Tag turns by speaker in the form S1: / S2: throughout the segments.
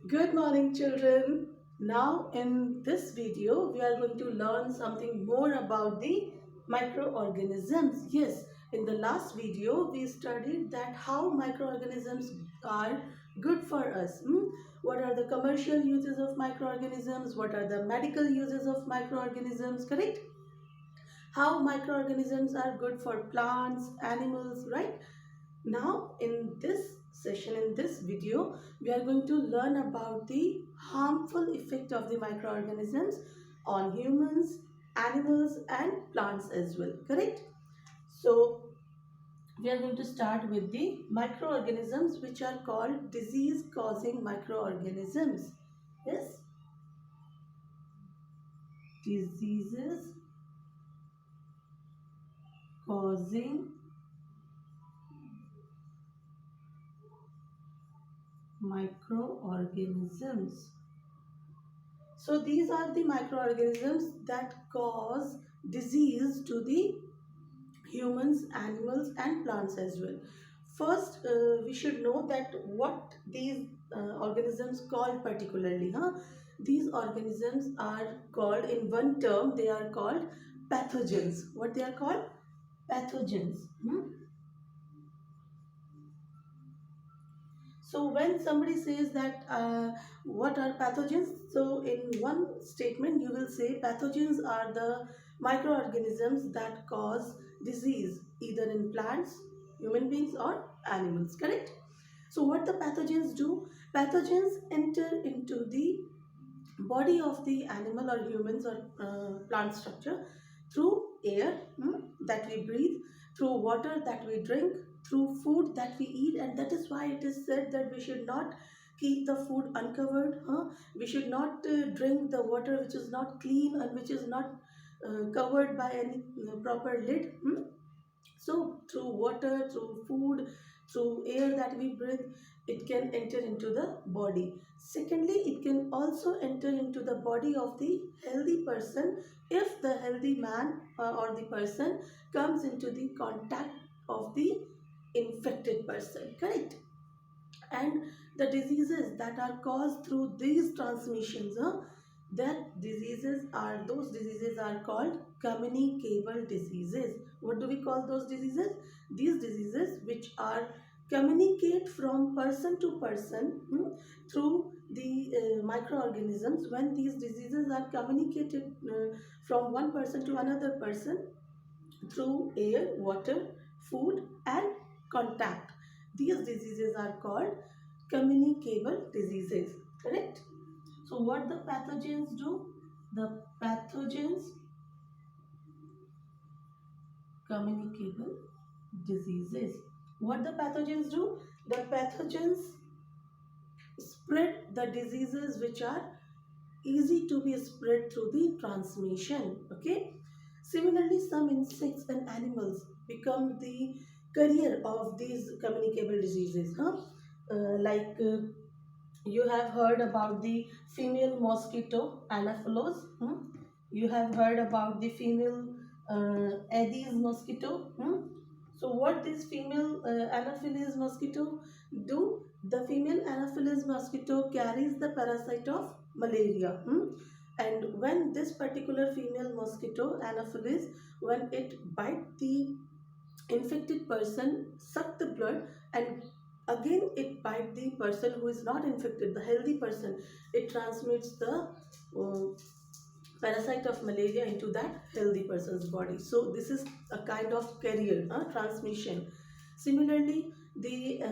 S1: Good morning, children. Now, in this video, we are going to learn something more about the microorganisms. Yes, in the last video, we studied that how microorganisms are good for us. What are the commercial uses of microorganisms? What are the medical uses of microorganisms? Correct? How microorganisms are good for plants, animals, right? Now, in this session, in this video, we are going to learn about the harmful effect of the microorganisms on humans, animals, and plants as well. Correct? So, we are going to start with the microorganisms which are called disease causing microorganisms. Yes? Diseases causing microorganisms. So these are the microorganisms that cause disease to the humans, animals and plants as well. First, we should know that what these organisms called particularly. These organisms are called in one term, they are called pathogens. What they are called? Pathogens. So when somebody says that what are pathogens? So in one statement you will say pathogens are the microorganisms that cause disease either in plants, human beings or animals, correct? So what the pathogens do? Pathogens enter into the body of the animal or humans or plant structure through air that we breathe, through water that we drink, through food that we eat, and that is why it is said that we should not keep the food uncovered. We should not drink the water which is not clean and which is not covered by any proper lid. So through water, through food, through air that we breathe, it can enter into the body. Secondly, it can also enter into the body of the healthy person if the healthy man or the person comes into the contact of the infected person, correct? And the diseases that are caused through these transmissions, that diseases are those diseases are called communicable diseases. What do we call those diseases? These diseases which are communicate from person to person through the microorganisms. When these diseases are communicated from one person to another person through air, water, food and contact, these diseases are called communicable diseases, correct? So what the pathogens do? The pathogens communicable diseases. What the pathogens do? The pathogens spread the diseases which are easy to be spread through the transmission. Okay. Similarly, some insects and animals become the carrier of these communicable diseases. You have heard about the female mosquito Anopheles. You have heard about the female Aedes mosquito. So what this female Anopheles mosquito do? The female Anopheles mosquito carries the parasite of malaria. And when this particular female mosquito Anopheles, when it bite the infected person, suck the blood and again it bite the person who is not infected, the healthy person, it transmits the parasite of malaria into that healthy person's body. So this is a kind of carrier transmission. Similarly, the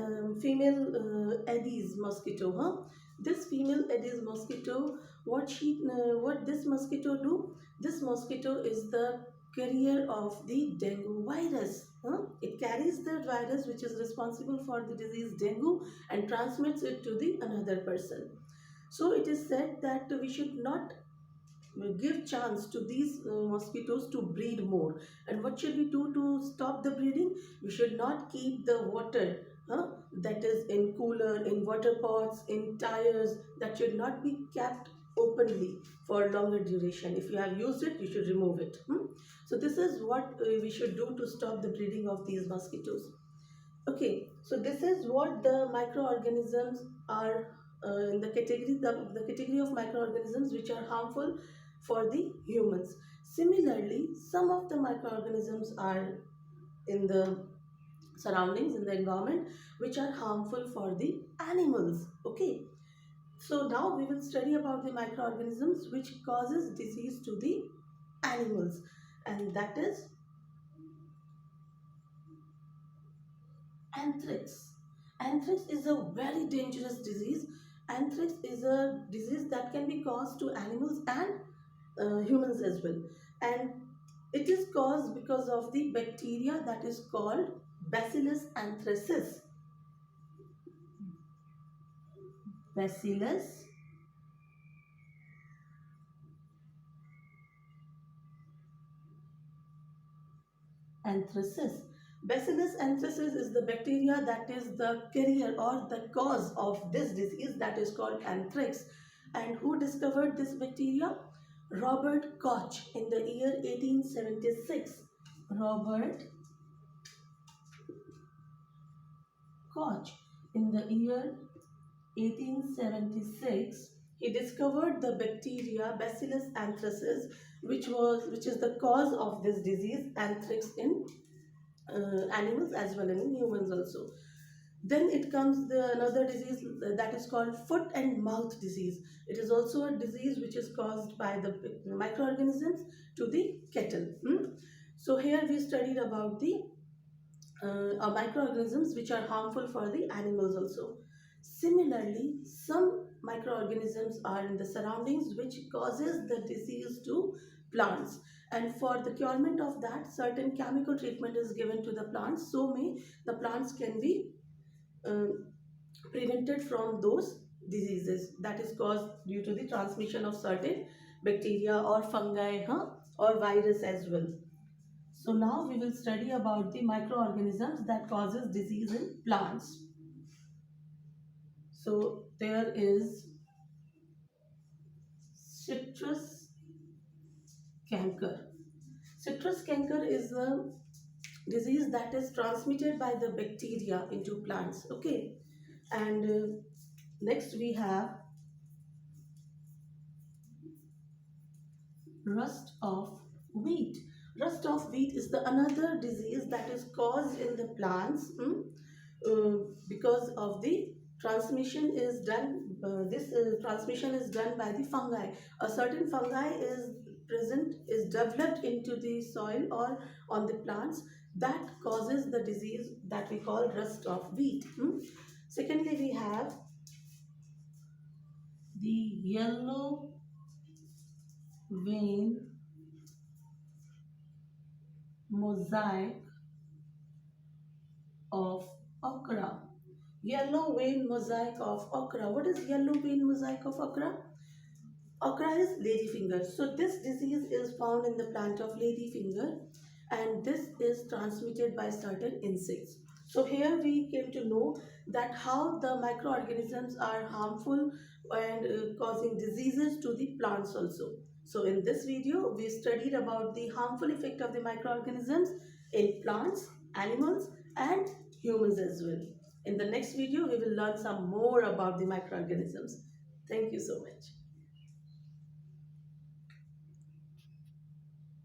S1: female Aedes mosquito, this female Aedes mosquito, what this mosquito do? This mosquito is the carrier of the dengue virus. It carries the virus which is responsible for the disease dengue and transmits it to the another person. So it is said that we should not give chance to these mosquitoes to breed more. And what should we do to stop the breeding? We should not keep the water that is in cooler, in water pots, in tires, that should not be kept openly for longer duration. If you have used it, you should remove it. So this is what we should do to stop the breeding of these mosquitoes. Okay, so this is what the microorganisms are in the category of microorganisms which are harmful for the humans. Similarly, some of the microorganisms are in the surroundings, in the environment, which are harmful for the animals. Okay, so now we will study about the microorganisms which causes disease to the animals, and that is anthrax. Anthrax is a very dangerous disease. Anthrax is a disease that can be caused to animals and humans as well, and it is caused because of the bacteria that is called Bacillus anthracis. Bacillus anthracis. Bacillus anthracis is the bacteria that is the carrier or the cause of this disease that is called anthrax. And who discovered this bacteria? Robert Koch in the year 1876. Robert Koch in the year 1876, he discovered the bacteria Bacillus anthracis, which is the cause of this disease anthrax in animals as well as in humans also. Then it comes the another disease that is called foot and mouth disease. It is also a disease which is caused by the microorganisms to the cattle. So here we studied about the microorganisms which are harmful for the animals also. Similarly, some microorganisms are in the surroundings which causes the disease to plants, and for the curement of that certain chemical treatment is given to the plants, so may the plants can be uh, prevented from those diseases that is caused due to the transmission of certain bacteria or fungi, or virus as well. So now we will study about the microorganisms that causes disease in plants. So there is citrus canker. Citrus canker is a disease that is transmitted by the bacteria into plants. Okay, and next we have rust of wheat. Rust of wheat is the another disease that is caused in the plants, because of the transmission is done. This transmission is done by the fungi. A certain fungi is developed into the soil or on the plants that causes the disease that we call rust of wheat. Secondly, we have the yellow vein mosaic of okra. Yellow vein mosaic of okra. What is yellow vein mosaic of okra? Okra is ladyfinger. So this disease is found in the plant of ladyfinger, and this is transmitted by certain insects. So here we came to know that how the microorganisms are harmful and causing diseases to the plants also. So in this video we studied about the harmful effect of the microorganisms in plants, animals and humans as well. In the next video we will learn some more about the microorganisms. Thank you so much.